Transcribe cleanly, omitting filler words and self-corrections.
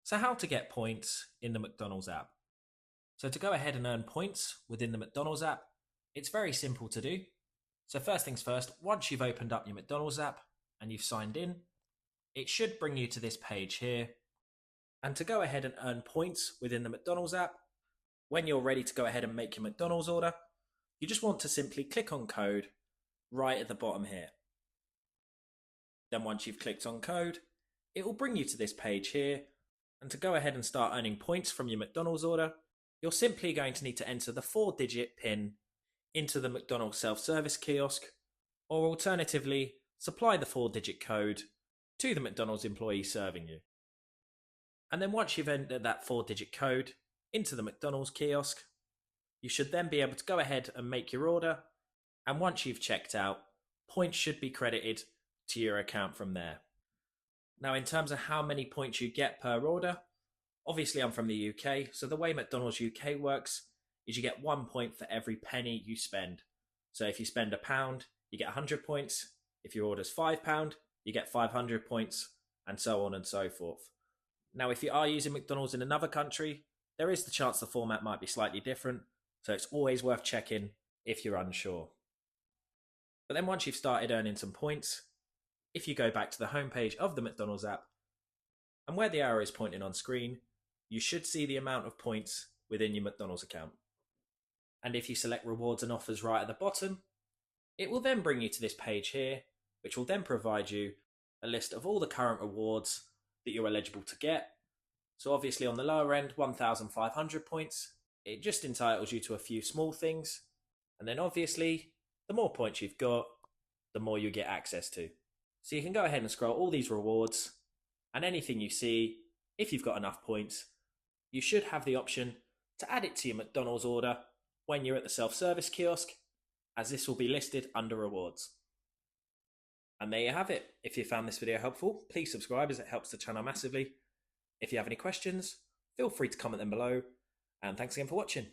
So how to get points in the McDonald's app. So to go ahead and earn points within the McDonald's app, it's very simple to do. So first things first, once you've opened up your McDonald's app and you've signed in, it should bring you to this page here. And to go ahead and earn points within the McDonald's app, when you're ready to go ahead and make your McDonald's order, you just want to simply click on code right at the bottom here. Then once you've clicked on code, it will bring you to this page here. And to go ahead and start earning points from your McDonald's order, you're simply going to need to enter the 4-digit PIN into the McDonald's self-service kiosk, or alternatively, supply the 4-digit code to the McDonald's employee serving you. And then once you've entered that 4-digit code into the McDonald's kiosk, you should then be able to go ahead and make your order, and once you've checked out, points should be credited to your account from there. Now, in terms of how many points you get per order, obviously I'm from the UK, so the way McDonald's UK works is you get 1 point for every penny you spend. So if you spend £1, you get 100 points. If your order's £5, you get 500 points, and so on and so forth. Now, if you are using McDonald's in another country, there is the chance the format might be slightly different, so it's always worth checking if you're unsure. But then once you've started earning some points, if you go back to the homepage of the McDonald's app, and where the arrow is pointing on screen, you should see the amount of points within your McDonald's account. And if you select rewards and offers right at the bottom, it will then bring you to this page here, which will then provide you a list of all the current rewards that you're eligible to get. So obviously on the lower end, 1,500 points, it just entitles you to a few small things. And then obviously, the more points you've got, the more you get access to. So you can go ahead and scroll all these rewards, and anything you see, if you've got enough points, you should have the option to add it to your McDonald's order when you're at the self-service kiosk, as this will be listed under rewards. And there you have it. If you found this video helpful, please subscribe as it helps the channel massively. If you have any questions, feel free to comment them below, and thanks again for watching.